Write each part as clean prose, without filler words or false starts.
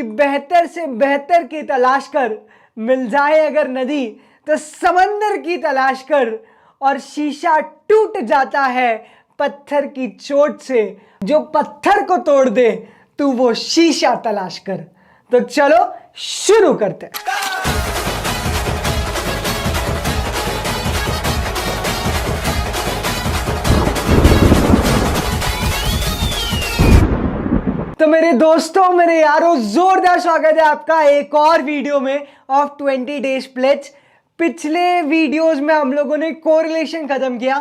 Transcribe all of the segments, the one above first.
कि बेहतर से बेहतर की तलाश कर, मिल जाए अगर नदी तो समंदर की तलाश कर, और शीशा टूट जाता है पत्थर की चोट से, जो पत्थर को तोड़ दे तू वो शीशा तलाश कर। तो चलो शुरू करते हैं। तो मेरे दोस्तों, मेरे यारों, जोरदार स्वागत है आपका एक और वीडियो में ऑफ 20 डेज प्लेज। पिछले वीडियोस में हम लोगों ने कोरिलेशन खत्म किया,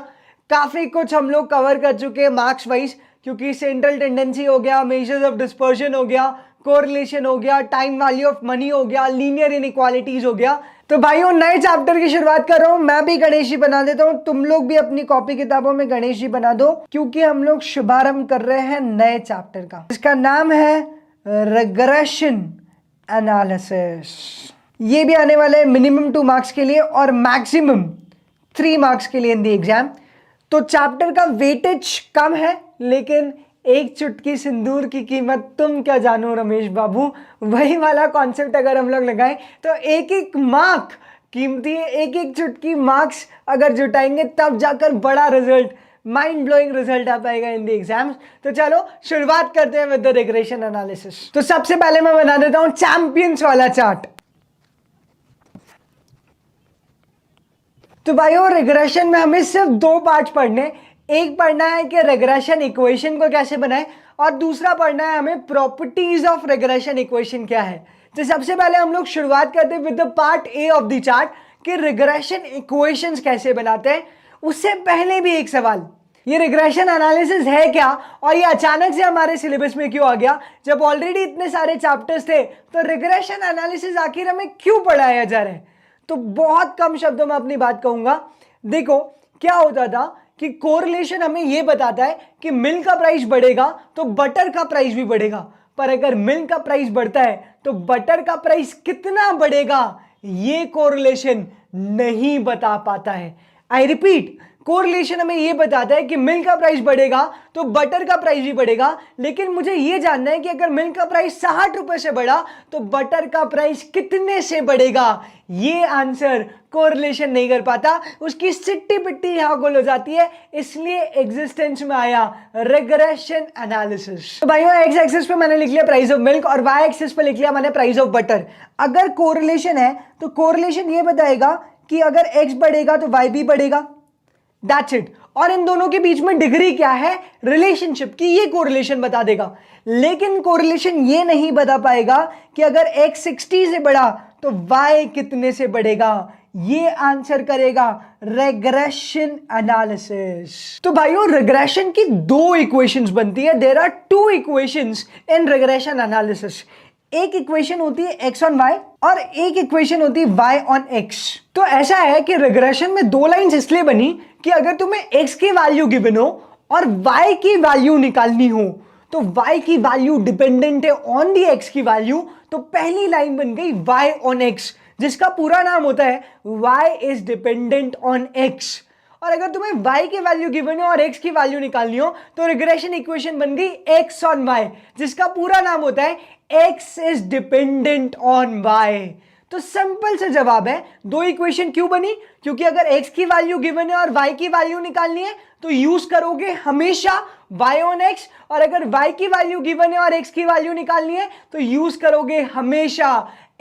काफी कुछ हम लोग कवर कर चुके हैं मार्क्स वाइज, क्योंकि सेंट्रल टेंडेंसी हो गया, मेजर्स ऑफ डिस्पर्शन हो गया, कोरिलेशन हो गया, टाइम वैल्यू ऑफ मनी हो गया, लीनियर इनइक्वालिटीज हो गया। तो भाइयों, नए चैप्टर की शुरुआत कर रहा हूं। मैं भी गणेश जी बना देता हूं, तुम लोग भी अपनी कॉपी किताबों में गणेश जी बना दो, क्योंकि हम लोग शुभारंभ कर रहे हैं नए चैप्टर का, इसका नाम है रिग्रेशन एनालिसिस। ये भी आने वाले मिनिमम 2 मार्क्स के लिए और मैक्सिमम 3 मार्क्स के लिए इन द एग्जाम। तो चैप्टर का वेटेज कम है, लेकिन एक चुटकी सिंदूर की कीमत तुम क्या जानो रमेश बाबू, वही वाला कॉन्सेप्ट अगर हम लोग लगाएं तो एक एक मार्क कीमती है। एक एक चुटकी मार्क्स अगर जुटाएंगे तब जाकर बड़ा रिजल्ट, माइंड ब्लोइंग रिजल्ट आ पाएगा इन द एग्जाम्स। तो चलो शुरुआत करते हैं विद द रिग्रेशन एनालिसिस। तो सबसे पहले मैं बना देता हूं चैंपियंस वाला चार्ट। तो भाइयों, रिग्रेशन में हमें सिर्फ 2 पार्ट्स पढ़ने, एक पढ़ना है कि रिग्रेशन इक्वेशन को कैसे बनाएं, और दूसरा पढ़ना है हमें प्रॉपर्टीज ऑफ रिग्रेशन इक्वेशन क्या है। तो सबसे पहले हम लोग शुरुआत करते हैं with the part A of the chart कि रिग्रेशन इक्वेशंस कैसे बनाते हैं। उससे पहले भी एक सवाल, ये रिग्रेशन एनालिसिस है क्या, और ये अचानक से हमारे सिलेबस में क्यों आ गया जब ऑलरेडी इतने सारे चैप्टर्स थे। तो रिग्रेशन एनालिसिस आखिर हमें क्यों पढ़ाया जा रहा है। तो बहुत कम शब्दों में अपनी बात कहूंगा। देखो, क्या होता था कि कोरिलेशन हमें यह बताता है कि मिल्क का प्राइस बढ़ेगा तो बटर का प्राइस भी बढ़ेगा, पर अगर मिल्क का प्राइस बढ़ता है तो बटर का प्राइस कितना बढ़ेगा ये कोरिलेशन नहीं बता पाता है। आई रिपीट, कोरिलेशन हमें यह बताता है कि मिल्क का प्राइस बढ़ेगा तो बटर का प्राइस भी बढ़ेगा, लेकिन मुझे यह जानना है कि अगर मिल्क का प्राइस 60 रुपए से बढ़ा तो बटर का प्राइस कितने से बढ़ेगा। ये आंसर कोरिलेशन नहीं कर पाता, उसकी सिट्टी पिट्टी यहां गोल हो जाती है, इसलिए एग्जिस्टेंस में आया रिग्रेशन एनालिसिस। तो भाइयों, एक्स एक्सिस पे मैंने लिख लिया प्राइस ऑफ मिल्क और वाई एक्सिस पे लिख लिया मैंने प्राइस ऑफ बटर। अगर कोरिलेशन है तो कोरिलेशन ये बताएगा कि अगर एक्स बढ़ेगा तो वाई भी बढ़ेगा, दैट्स इट। और इन दोनों के बीच में डिग्री क्या है रिलेशनशिप की, ये कोरिलेशन बता देगा। लेकिन कोरिलेशन ये नहीं बता पाएगा कि अगर x 60 से बढ़ा तो y कितने से बढ़ेगा। ये आंसर करेगा रिग्रेशन एनालिसिस। तो भाइयों, रिग्रेशन की 2 इक्वेशंस बनती है। There are 2 equations in regression analysis. एक इक्वेशन होती है x ऑन y और एक इक्वेशन होती है y ऑन x। तो ऐसा है कि रिग्रेशन में 2 लाइंस इसलिए बनी कि अगर तुम्हें x की वैल्यू गिवन हो और y की वैल्यू निकालनी हो, तो y की वैल्यू डिपेंडेंट है ऑन दी x की वैल्यू, तो पहली लाइन बन गई y ऑन x, जिसका पूरा नाम होता है y is dependent on x। और अगर तुम्हें y की वैल्यू गिवन हो और x की वैल्यू निकालनी हो तो रिग्रेशन इक्वेशन बन गई x ऑन y, जिसका पूरा नाम होता है x is dependent on y। तो सिंपल से जवाब है 2 इक्वेशन क्यों बनी, क्योंकि अगर x की वैल्यू गिवन है और y की वैल्यू निकालनी है तो यूज करोगे हमेशा y ऑन x, और अगर y की वैल्यू गिवन है और x की वैल्यू निकालनी है तो यूज करोगे हमेशा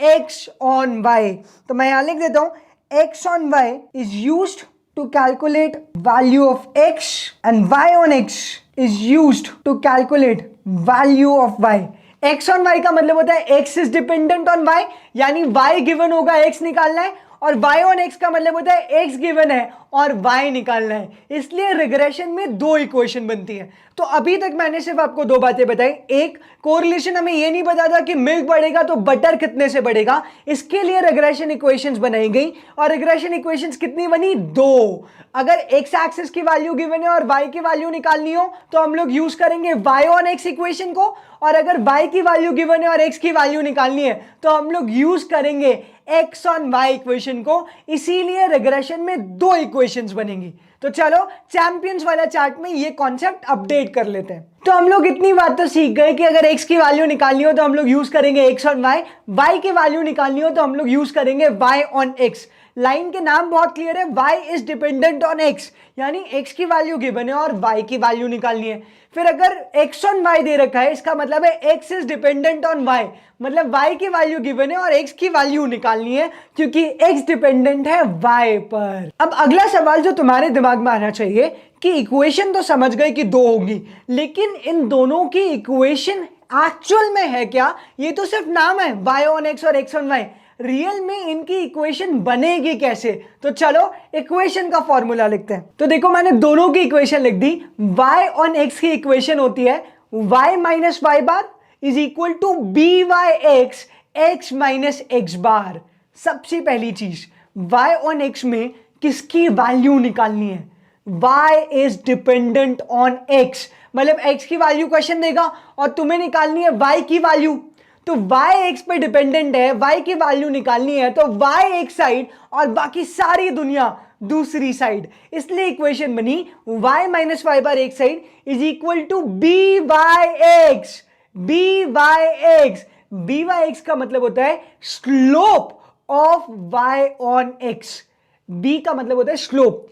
x ऑन y। तो मैं यहां लिख देता हूं x on y is used to calculate value of x and y on x is used to calculate value of y। x on y का मतलब होता है x is dependent on y, यानी y given होगा x निकालना है, और y on x का मतलब होता है x गिवन है और y निकालना है। इसलिए रिग्रेशन में 2 इक्वेशन बनती है। तो अभी तक मैंने सिर्फ आपको 2 बातें बताई। एक, कोरिलेशन हमें ये नहीं बताता कि मिल्क बढ़ेगा तो बटर कितने से बढ़ेगा, इसके लिए रिग्रेशन इक्वेशंस बनाई गई। और रिग्रेशन इक्वेशंस कितनी बनी? 2। अगर x एक्सिस की वैल्यू गिवन है और y की वैल्यू निकालनी हो तो हम लोग यूज करेंगे y ऑन x इक्वेशन को, और अगर y की वैल्यू गिवन है और x की वैल्यू निकालनी है तो हम लोग यूज करेंगे x ऑन y इक्वेशन को। इसीलिए रिग्रेशन में 2 इक्वेशंस बनेंगी। तो चलो चैंपियंस वाला चार्ट में ये कॉन्सेप्ट अपडेट कर लेते हैं। तो हम लोग इतनी बात तो सीख गए कि अगर x की वैल्यू निकालनी हो तो हम लोग यूज करेंगे x ऑन y की वैल्यू निकालनी हो तो हम लोग यूज करेंगे y ऑन x। लाइन के नाम बहुत क्लियर है, y is dependent on x, यानी x की वैल्यू गिवन है और y की वैल्यू निकालनी है। फिर अगर x ऑन y दे रखा है, इसका मतलब है x is dependent on y, मतलब y की वैल्यू गिवन है और x की वैल्यू निकालनी है क्योंकि x डिपेंडेंट है y पर। अब अगला सवाल जो तुम्हारे दिमाग में आना चाहिए कि इक्वेशन तो समझ गए कि दो होगी, लेकिन इन दोनों की इक्वेशन एक्चुअल में है क्या? ये तो सिर्फ नाम है, y ऑन x और x ऑन y। रियल में इनकी इक्वेशन बनेगी कैसे? तो चलो इक्वेशन का फॉर्मूला लिखते हैं। तो देखो मैंने दोनों की इक्वेशन लिख दी। y ऑन x की इक्वेशन होती है y minus Y bar is equal to B Y X X minus X bar. सबसे पहली चीज, y ऑन x में किसकी वैल्यू निकालनी है? y is dependent on x, मतलब x की वैल्यू क्वेश्चन देगा और तुम्हें निकालनी है y की वैल्यू। तो y x पे डिपेंडेंट है, y की वैल्यू निकालनी है, तो y एक साइड और बाकी सारी दुनिया दूसरी साइड। इसलिए इक्वेशन बनी y माइनस वाई बार एक side is equal to B Y X. B Y X, B Y x का मतलब होता है slope of y on x। b का मतलब होता है स्लोप,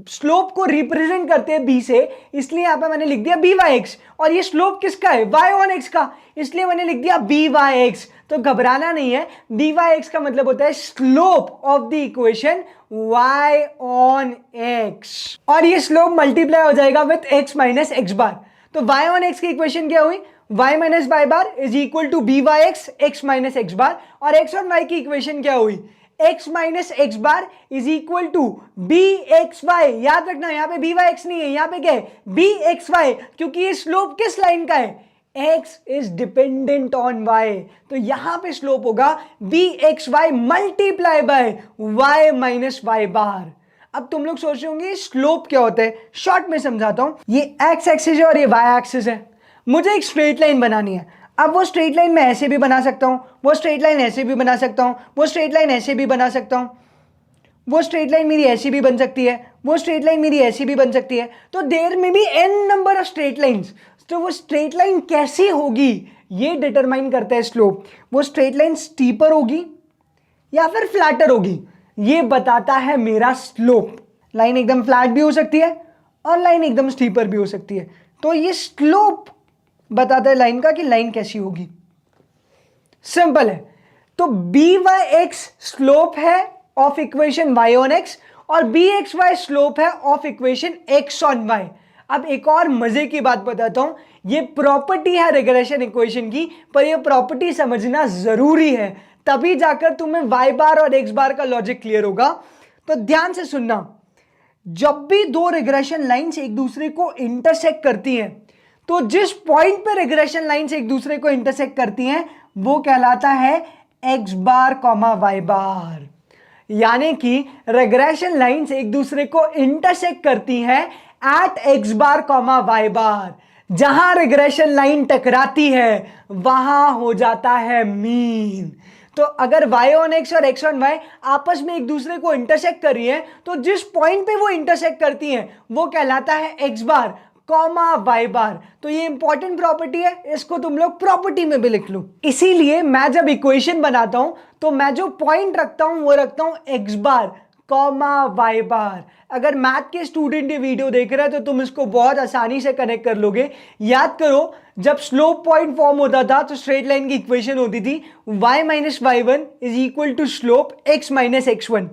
स्लोप को रिप्रेजेंट करते हैं b से, इसलिए यहां पे मैंने लिख दिया बी वाई एक्स। और ये स्लोप किसका है? y ऑन x का, इसलिए मैंने लिख दिया बी वाई एक्स। तो घबराना नहीं है, बी वाई एक्स का मतलब होता है slope of the equation y on x, और ये स्लोप मल्टीप्लाई हो जाएगा with x minus X bar. तो y ऑन x की इक्वेशन क्या हुई? y minus Y bar is equal to B Y X X minus X bar, और x on y की इक्वेशन क्या हुई? x minus X bar is equal to B x Y. याद रखना यहां पे बी वाई एक्स नहीं है, यहां पे क्या है? बी एक्स वाई, क्योंकि ये स्लोप किस लाइन का है? x is dependent on y, तो यहां पे स्लोप होगा B x Y multiply by y minus Y bar. अब तुम लोग सोच रहे होंगे स्लोप क्या होता है, शॉर्ट में समझाता हूं। ये x एक्सिस है और ये y एक्सिस है, मुझे एक स्ट्रेट लाइन बनानी है। अब वो स्ट्रेट लाइन मैं ऐसे भी बना सकता हूं, वो स्ट्रेट लाइन ऐसे भी बना सकता हूं, वो स्ट्रेट लाइन ऐसे भी बना सकता हूं, वो स्ट्रेट लाइन मेरी ऐसी भी बन सकती है, वो स्ट्रेट लाइन मेरी ऐसी भी बन सकती है। तो देयर में भी n number of straight lines. तो वो स्ट्रेट लाइन कैसी होगी ये डिटरमाइन करता है स्लोप। वो स्ट्रेट लाइन स्टीपर होगी या फिर फ्लैटर होगी, ये बताता है मेरा स्लोप। लाइन एकदम फ्लैट भी हो सकती है और लाइन एकदम स्टीपर भी हो सकती है, तो ये स्लोप बताता है लाइन का कि लाइन कैसी होगी। सिंपल है। तो बी वाई एक्स स्लोप है of equation y on x और बी एक्स वाई स्लोप है of equation x on y। अब एक और मजे की बात बताता हूं, ये प्रॉपर्टी है रिग्रेशन इक्वेशन की, पर ये प्रॉपर्टी समझना जरूरी है, तभी जाकर तुम्हें y बार और x बार का लॉजिक क्लियर होगा। तो ध्यान से सुनना, जब भी दो रिग्रेशन लाइंस एक दूसरे को इंटरसेक्ट करती हैं, तो जिस पॉइंट पे रिग्रेशन लाइंस एक दूसरे को इंटरसेक्ट करती हैं वो कहलाता है x बार कॉमा y बार। यानी कि रिग्रेशन लाइंस एक दूसरे को इंटरसेक्ट करती हैं eight x bar comma y बार। जहां रिग्रेशन लाइन टकराती है वहां हो जाता है मीन। तो अगर y ऑन x और x ऑन y आपस में एक दूसरे को इंटरसेक्ट कर रही है, तो जिस पॉइंट पे वो इंटरसेक्ट करती हैं वो कहलाता है x बार कॉमा y बार। तो ये इंपॉर्टेंट प्रॉपर्टी है, इसको तुम लोग प्रॉपर्टी में भी लिख लो। इसीलिए मैं जब इक्वेशन बनाता हूं तो मैं जो पॉइंट रखता हूं वो रखता हूं x बार कॉमा y बार। अगर मैथ के स्टूडेंट ये वीडियो देख रहे हैं तो तुम इसको बहुत आसानी से कनेक्ट कर लोगे। याद करो, जब स्लोप पॉइंट फॉर्म होता था तो स्ट्रेट लाइन की इक्वेशन होती थी y minus Y one is equal to slope x minus X one.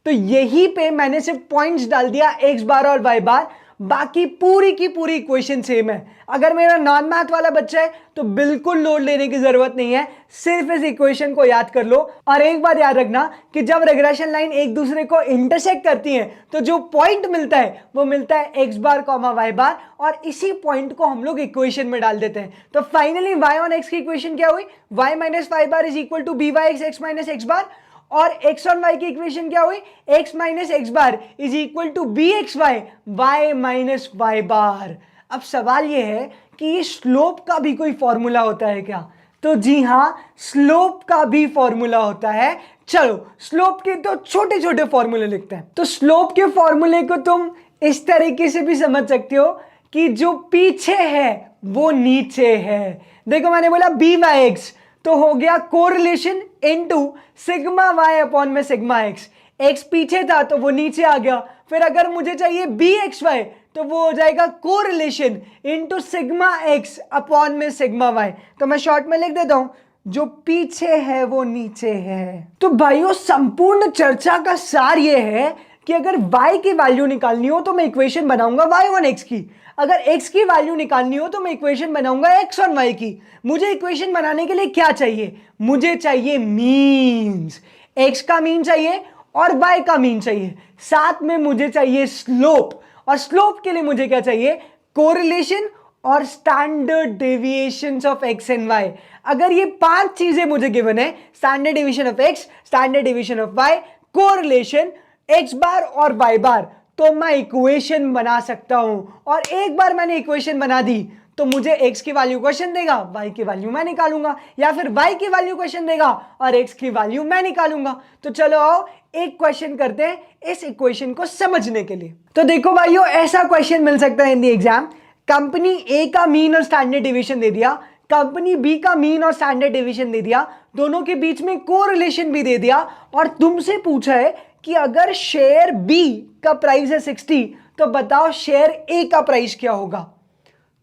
तो यही पे मैंने सिर्फ पॉइंट्स डाल दिया x बार और y बार, बाकी पूरी की पूरी इक्वेशन सेम है। अगर मेरा नॉन मैथ वाला बच्चा है तो बिल्कुल लोड लेने की जरूरत नहीं है, सिर्फ इस इक्वेशन को याद कर लो। और एक बात याद रखना कि जब रिग्रेशन लाइन एक दूसरे को इंटरसेक्ट करती है तो जो पॉइंट मिलता है वो मिलता है एक्स बार कॉमा वाई बार, और इसी पॉइंट को हम लोग इक्वेशन में डाल देते हैं। तो फाइनली वाई ऑन एक्स की इक्वेशन क्या हुई? Y minus Y bar is equal to B Y X X minus X bar, और x ऑन y की इक्वेशन क्या हुई? x minus X bar is equal to B x Y Y minus Y bar. अब सवाल यह है कि slope का भी कोई फॉर्मूला होता है क्या? तो जी हां, स्लोप का भी फॉर्मूला होता है। चलो स्लोप के तो छोटे छोटे फॉर्मूले लिखते हैं। तो स्लोप के फॉर्मूले को तुम इस तरीके से भी समझ सकते हो कि जो पीछे है वो नीचे है। देखो मैंने बोला बी वाई एक्स, तो हो गया correlation into sigma Y upon में सिग्मा एक्स। एक्स पीछे था तो वो नीचे आ गया। फिर अगर मुझे चाहिए बी एक्स वाई तो वो हो जाएगा correlation into sigma x upon में सिग्मा वाई। तो मैं शॉर्ट में लिख देता हूं, जो पीछे है वो नीचे है। तो भाइयों संपूर्ण चर्चा का सार ये है कि अगर y की वैल्यू निकालनी हो तो मैं इक्वेशन बनाऊंगा y ऑन x की, अगर x की वैल्यू निकालनी हो तो मैं इक्वेशन बनाऊंगा x ऑन y की। मुझे इक्वेशन बनाने के लिए क्या चाहिए? मुझे चाहिए मीन्स, x का मीन चाहिए और y का मीन चाहिए, साथ में मुझे चाहिए स्लोप, और स्लोप के लिए मुझे क्या चाहिए? कोरिलेशन और standard deviations of x and y। अगर ये 5 चीजें मुझे गिवन है, standard deviation of x, standard deviation of y, correlation, x बार और y बार, तो मैं इक्वेशन बना सकता हूं। और एक बार मैंने इक्वेशन बना दी तो मुझे x की वैल्यू क्वेश्चन देगा, y की वैल्यू मैं निकालूंगा, या फिर y की वैल्यू क्वेश्चन देगा और x की वैल्यू मैं निकालूंगा। तो चलो आओ एक क्वेश्चन करते हैं इस इक्वेशन को समझने के लिए। तो देखो भाइयों, ऐसा क्वेश्चन मिल सकता है इन द एग्जाम। कंपनी ए का मीन और स्टैंडर्ड डेविएशन दे दिया, कंपनी बी का मीन और स्टैंडर्ड डेविएशन दे दिया, दोनों के बीच में कोरिलेशन भी दे दिया, और तुमसे पूछा है कि अगर शेयर बी का प्राइस है 60 तो बताओ शेयर ए का प्राइस क्या होगा।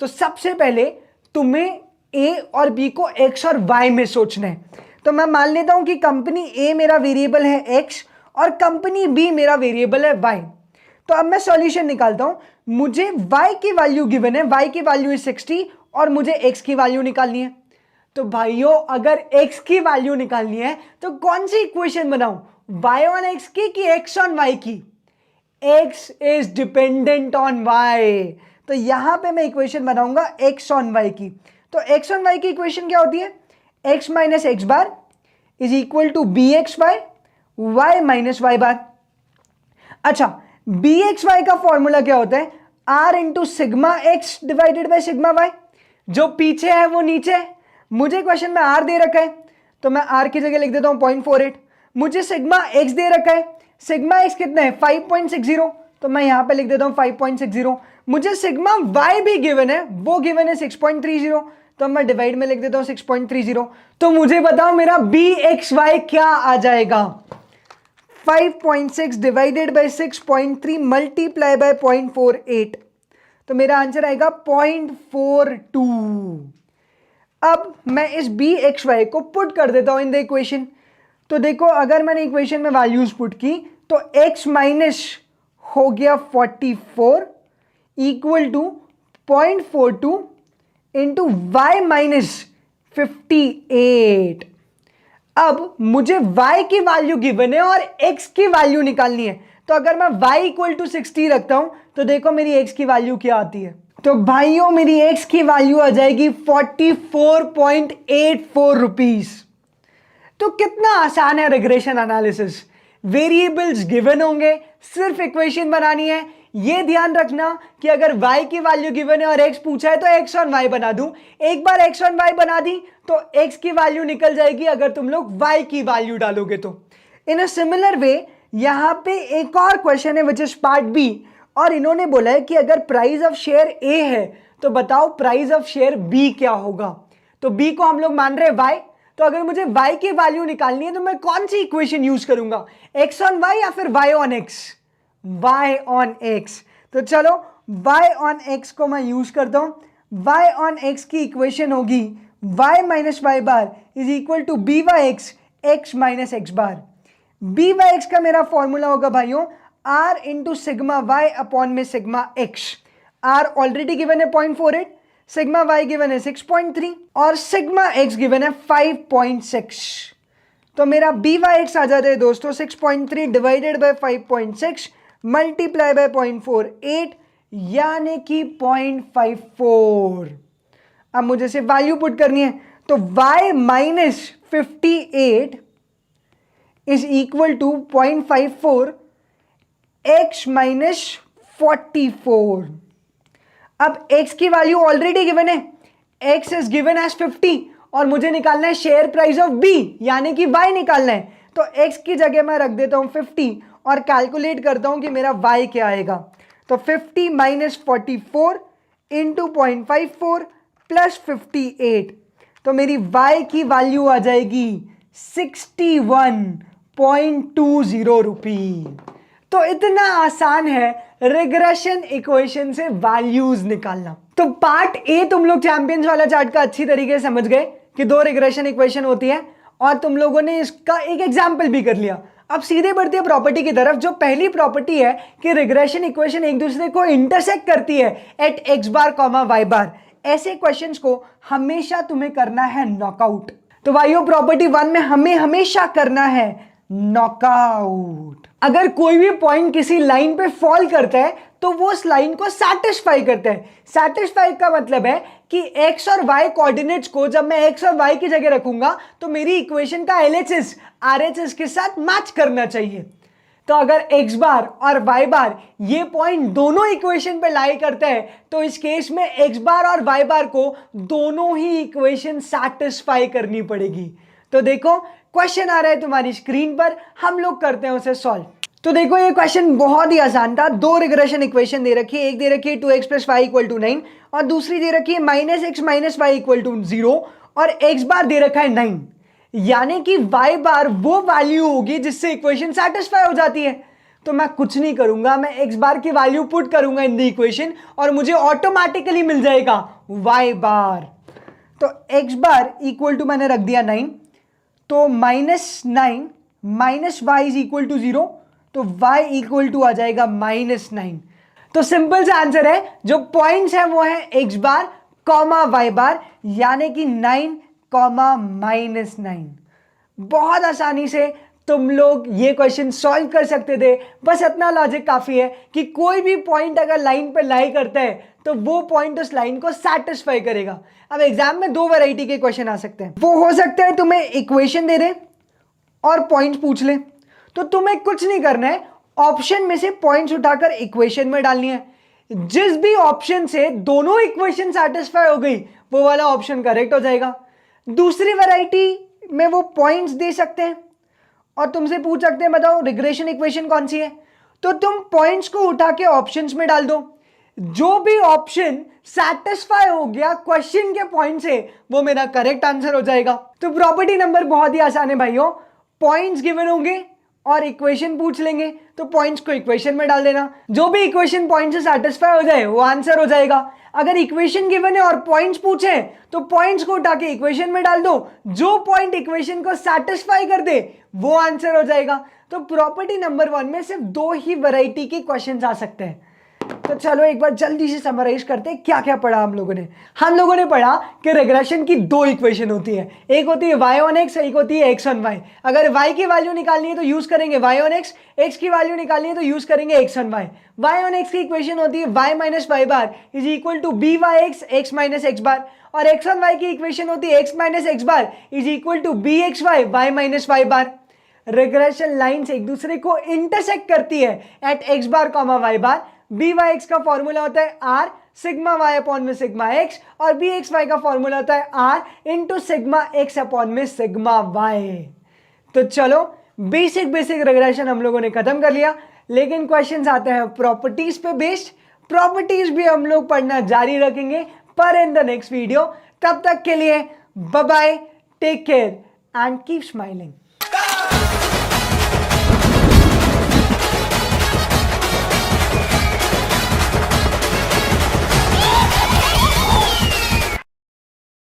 तो सबसे पहले तुम्हें ए और बी को एक्स और वाई में सोचना है। तो मैं मान लेता हूं कि कंपनी ए मेरा वेरिएबल है एक्स और कंपनी बी मेरा वेरिएबल है वाई। तो अब मैं सॉल्यूशन निकालता हूं। मुझे y की वैल्यू गिवन है, y की वैल्यू इज 60 और मुझे x की वैल्यू निकालनी है। तो भाइयों अगर x की वैल्यू निकालनी है तो कौन सी इक्वेशन बनाऊं, y ऑन x की कि x ऑन y की? x is dependent on y, तो यहां पे मैं इक्वेशन बनाऊंगा x ऑन y की। तो x ऑन y की इक्वेशन क्या होती है? x minus X bar is equal to B x Y, Y minus Y bar. अच्छा, बी एक्स वाई का फॉर्मूला क्या होता है? Are into sigma X divided by sigma Y. जो पीछे है वो नीचे है। मुझे क्वेश्चन में आर दे रखा है तो मैं आर की जगह लिख देता हूं 0.48। मुझे सिग्मा एक्स दे रखा है, सिग्मा एक्स कितना है? 5.60, तो मैं यहां पे लिख देता हूं 5.60। मुझे सिग्मा वाई भी गिवन है, वो गिवन है 6.30, तो मैं डिवाइड में लिख देता हूं 6.30। तो मुझे बताओ मेरा बी एक्स वाई क्या आ जाएगा? 5.6 डिवाइडेड बाई 6.3 मल्टीप्लाई बाय 0.48, तो मेरा आंसर आएगा 0.42। अब मैं इस बी एक्स वाई को पुट कर देता हूं इन द इक्वेशन। तो देखो अगर मैंने इक्वेशन में वैल्यूज पुट की तो x माइनस हो गया 44 equal to 0.42 into Y minus 58। अब मुझे y की वैल्यू गिवन है और x की वैल्यू निकालनी है। तो अगर मैं y इक्वल टू 60 रखता हूं तो देखो मेरी x की वैल्यू क्या आती है। तो भाइयों मेरी x की वैल्यू आ जाएगी 44.84 रुपीज। तो कितना आसान है रिग्रेशन एनालिसिस। वेरिएबल्स गिवन होंगे, सिर्फ इक्वेशन बनानी है। ये ध्यान रखना कि अगर y की वैल्यू गिवन है और x पूछा है तो x ऑन y बना दूं। एक बार x ऑन y बना दी तो x की वैल्यू निकल जाएगी अगर तुम लोग y की वैल्यू डालोगे तो। इन अ सिमिलर वे यहां पे एक और क्वेश्चन है विच इज पार्ट बी, और इन्होंने बोला है कि अगर प्राइस ऑफ शेयर a है तो बताओ प्राइस ऑफ शेयर b क्या होगा। तो b को हम लोग मान रहे हैं y, तो अगर मुझे y की वैल्यू निकालनी है तो मैं कौन सी इक्वेशन यूज करूंगा, x ऑन y या फिर y on x? y on x। तो चलो y ऑन x को मैं यूज करता हूं। y ऑन x की इक्वेशन होगी y minus Y bar is equal to B Y X, X minus X bar. B Y x का मेरा फॉर्मूला होगा भाइयों r into sigma Y upon में sigma X. r already given है 0.48, sigma y given है 6.3 और sigma x given है 5.6। तो मेरा बी वाई एक्स आ जाता है दोस्तों 6.3 डिवाइडेड बाय 5.6 मल्टीप्लाई बाय 0.48 यानी कि 0.54। अब मुझे सिर्फ वैल्यू पुट करनी है, तो y minus 58 is equal to 0.54 x minus 44। अब x की वैल्यू ऑलरेडी गिवन है, x इज गिवन एज 50 और मुझे निकालना है शेयर प्राइस ऑफ b यानी कि y निकालना है। तो x की जगह मैं रख देता हूं 50 और कैलकुलेट करता हूं कि मेरा y क्या आएगा। तो 50 माइनस 44 इंटू 0.54 प्लस 58, तो मेरी y की वैल्यू आ जाएगी 61.20 रुपी। तो इतना आसान है रिग्रेशन इक्वेशन से वैल्यूज निकालना। तो पार्ट ए तुम लोग चैंपियंस वाला चार्ट का अच्छी तरीके से समझ गए कि दो रिग्रेशन इक्वेशन होती है, और तुम लोगों ने इसका एक एग्जाम्पल भी कर लिया। अब सीधे बढ़ते हैं प्रॉपर्टी की तरफ। जो पहली प्रॉपर्टी है कि रिग्रेशन इक्वेशन एक दूसरे को इंटरसेक्ट करती है eight x bar comma Y बार, ऐसे क्वेश्चंस को हमेशा तुम्हें करना है नॉकआउट। तो भाइयों प्रॉपर्टी 1 में हमें हमेशा करना है नॉकआउट। अगर कोई भी पॉइंट किसी लाइन पे फॉल करता है तो वो उस लाइन को सैटिस्फाई करता है। सैटिस्फाई का मतलब है कि एक्स और वाई कोऑर्डिनेट्स को जब मैं एक्स और वाई की जगह रखूंगा तो मेरी इक्वेशन का एलएचएस आरएचएस के साथ मैच करना चाहिए। तो अगर एक्स बार और वाई बार ये पॉइंट दोनों इक्वेशन पे लाई करता है तो इस केस में एक्स बार और वाई बार को दोनों ही इक्वेशन सैटिस्फाई करनी पड़ेगी। तो देखो क्वेश्चन आ रहा है तुम्हारी स्क्रीन पर, हम लोग करते हैं उसे सॉल्व। तो देखो ये क्वेश्चन बहुत ही आसान था। दो रिग्रेशन इक्वेशन दे रखी है, एक दे रखी है 2x plus Y equal to 9 और दूसरी दे रखी है -x minus Y equal to 0 और x बार दे रखा है 9, यानी कि y बार वो वैल्यू होगी जिससे इक्वेशन सेटिस्फाई हो जाती है। तो मैं कुछ नहीं करूंगा, मैं x बार की वैल्यू पुट करूंगा इन द इक्वेशन और मुझे ऑटोमेटिकली मिल जाएगा y बार। तो x बार इक्वल टू मैंने रख दिया 9, तो -9 minus y is equal to 0, तो y इक्वल टू आ जाएगा -9। तो सिंपल सा आंसर है, जो पॉइंट्स है वो है x बार कॉमा y बार, यानी कि 9 कॉमा -9। बहुत आसानी से तुम लोग ये क्वेश्चन सॉल्व कर सकते थे। बस इतना लॉजिक काफी है कि कोई भी पॉइंट अगर लाइन पे लाई करता है तो वो पॉइंट उस लाइन को सैटिस्फाई करेगा। अब एग्जाम में दो वैरायटी के क्वेश्चन आ सकते हैं। वो हो सकता है तुम्हें इक्वेशन दे दे और पॉइंट्स पूछ ले, तो तुम्हें कुछ नहीं करना है, ऑप्शन में से पॉइंट्स उठाकर इक्वेशन में डालनी है। जिस भी ऑप्शन से दोनों इक्वेशन सैटिस्फाई हो गई वो वाला ऑप्शन करेक्ट हो जाएगा। दूसरी वैरायटी में वो पॉइंट्स दे सकते हैं और तुमसे पूछ सकते हैं बताओ रिग्रेशन इक्वेशन कौन सी है, तो तुम पॉइंट्स को उठा के ऑप्शंस में डाल दो। जो भी ऑप्शन सैटिस्फाई हो गया क्वेश्चन के पॉइंट से वो मेरा करेक्ट आंसर हो जाएगा। तो प्रॉपर्टी नंबर बहुत ही आसान है भाइयों, पॉइंट्स गिवन होंगे और इक्वेशन पूछ लेंगे तो पॉइंट्स को इक्वेशन में डाल देना। जो भी इक्वेशन पॉइंट से सैटिस्फाई हो जाए वो आंसर हो जाएगा। अगर इक्वेशन गिवन है और पॉइंट्स पूछे तो पॉइंट्स को उठा के इक्वेशन में डाल दो, जो पॉइंट इक्वेशन को सैटिस्फाई कर दे वो आंसर हो जाएगा। तो प्रॉपर्टी नंबर 1 में सिर्फ दो ही वैरायटी के क्वेश्चंस आ सकते हैं। तो चलो एक बार जल्दी से समराइज करते हैं क्या क्या पढ़ा हम लोगों ने। हम लोगों ने पढ़ा कि रिग्रेशन की दो इक्वेशन होती है, एक होती है y ऑन x, एक होती है x ऑन y। अगर y की वैल्यू निकालनी है तो यूज करेंगे y ऑन x की वैल्यू निकालनी है तो यूज करेंगे x on y। y on x की इक्वेशन होती है y minus Y bar is equal to B Y X X minus X bar, और x ऑन y की इक्वेशन होती है x minus X bar is equal to B x Y Y minus Y bar. Regression lines एक दूसरे को intersect करती है at x bar comma y bar. B Y x का फॉर्मूला होता है आर सिग्मा वाई अपॉन में sigma x, और बी एक्स वाई का फॉर्मूला होता है are into sigma x upon में सिग्मा वाई। तो चलो बेसिक रिग्रेशन हम लोगों ने खत्म कर लिया, लेकिन क्वेश्चंस आते हैं प्रॉपर्टीज पे बेस्ड। प्रॉपर्टीज भी हम लोग पढ़ना जारी रखेंगे पर इन द नेक्स्ट वीडियो। तब तक के लिए bye bye, take care and keep smiling.